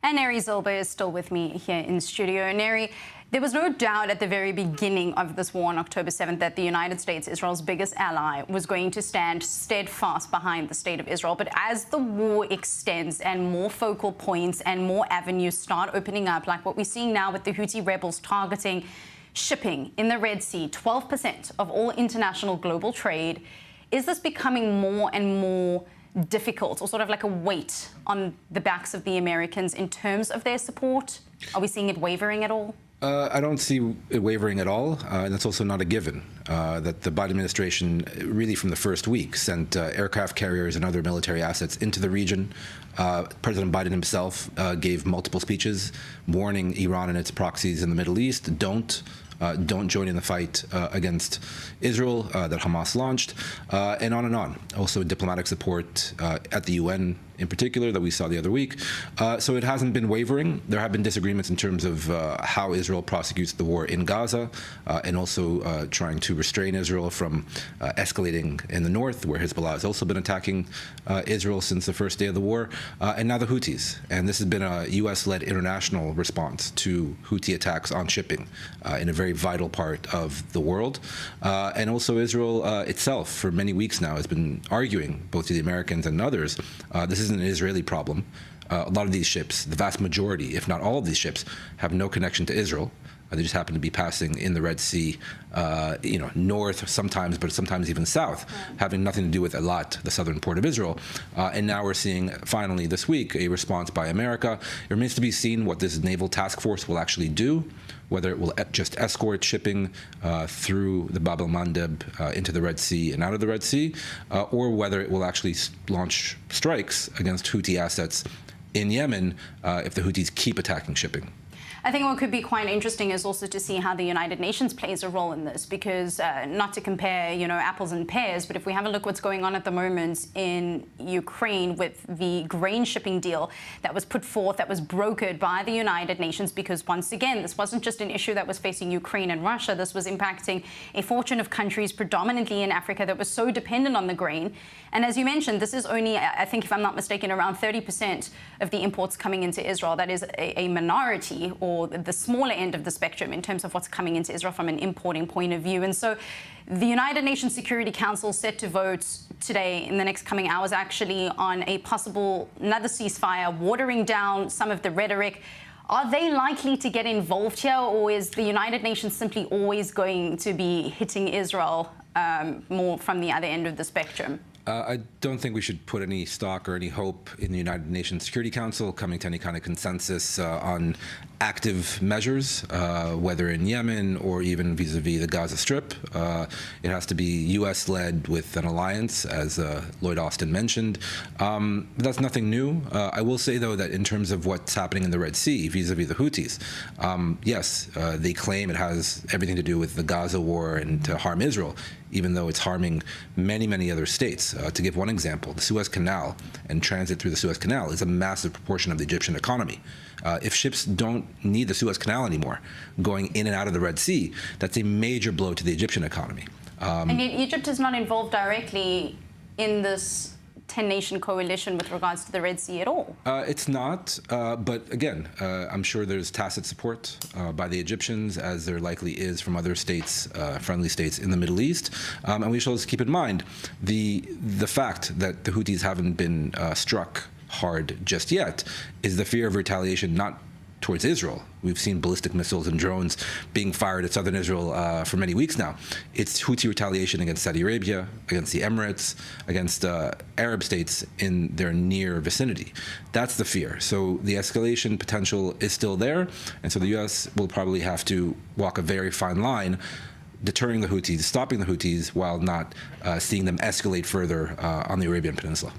And Neri Zilber is still with me here in studio. Neri, there was no doubt at the very beginning of this war on October 7th that the United States, Israel's biggest ally, was going to stand steadfast behind the state of Israel. But as the war extends and more focal points and more avenues start opening up, like what we're seeing now with the Houthi rebels targeting shipping in the Red Sea, 12% of all international global trade, is this becoming more and more difficult, or sort of like a weight on the backs of the Americans in terms of their support? Are we seeing it wavering at all? I don't see it wavering at all, and that's also not a given. That the Biden administration, really from the first week, sent aircraft carriers and other military assets into the region. President Biden himself gave multiple speeches warning Iran and its proxies in the Middle East, don't join in the fight against Israel that Hamas launched, and on and on. Also diplomatic support at the UN in particular that we saw the other week. So it hasn't been wavering. There have been disagreements in terms of how Israel prosecutes the war in Gaza, and also trying to restrain Israel from escalating in the north, where Hezbollah has also been attacking Israel since the first day of the war, and now the Houthis. And this has been a US-led international response to Houthi attacks on shipping in a very vital part of the world. And also Israel itself, for many weeks now, has been arguing, both to the Americans and others, this isn't an Israeli problem. A lot of these ships, the vast majority, if not all of these ships, have no connection to Israel. They just happen to be passing in the Red Sea, north sometimes, but sometimes even south, having nothing to do with Eilat, the southern port of Israel. And now we're seeing, finally this week, a response by America. It remains to be seen what this naval task force will actually do, whether it will just escort shipping through the Bab el-Mandeb into the Red Sea and out of the Red Sea, or whether it will actually launch strikes against Houthi assets in Yemen if the Houthis keep attacking shipping. I think what could be quite interesting is also to see how the United Nations plays a role in this, because not to compare, apples and pears, but if we have a look what's going on at the moment in Ukraine with the grain shipping deal that was put forth, that was brokered by the United Nations, because once again, this wasn't just an issue that was facing Ukraine and Russia. This was impacting a fortune of countries predominantly in Africa that was so dependent on the grain. And as you mentioned, this is only, I think, if I'm not mistaken, around 30% of the imports coming into Israel. That is a minority, or the smaller end of the spectrum in terms of what's coming into Israel from an importing point of view. And so the United Nations Security Council is set to vote today, in the next coming hours actually, on a possible another ceasefire, watering down some of the rhetoric. Are they likely to get involved here, or is the United Nations simply always going to be hitting Israel more from the other end of the spectrum? I don't think we should put any stock or any hope in the United Nations Security Council coming to any kind of consensus on active measures, whether in Yemen or even vis-a-vis the Gaza Strip. It has to be U.S.-led with an alliance, as Lloyd Austin mentioned. That's nothing new. I will say, though, that in terms of what's happening in the Red Sea vis-a-vis the Houthis, yes, they claim it has everything to do with the Gaza war and to harm Israel, even though it's harming many, many other states. To give one example, the Suez Canal and transit through the Suez Canal is a massive proportion of the Egyptian economy. If ships don't need the Suez Canal anymore, going in and out of the Red Sea, that's a major blow to the Egyptian economy. And yet Egypt is not involved directly in this 10-nation coalition with regards to the Red Sea at all. It's not, but again, I'm sure there's tacit support by the Egyptians, as there likely is from other states, friendly states in the Middle East. And we should also keep in mind the fact that the Houthis haven't been struck hard just yet is the fear of retaliation, not towards Israel. We've seen ballistic missiles and drones being fired at southern Israel for many weeks now. It's Houthi retaliation against Saudi Arabia, against the Emirates, against Arab states in their near vicinity. That's the fear. So the escalation potential is still there, and so the U.S. will probably have to walk a very fine line, deterring the Houthis, stopping the Houthis, while not seeing them escalate further on the Arabian Peninsula.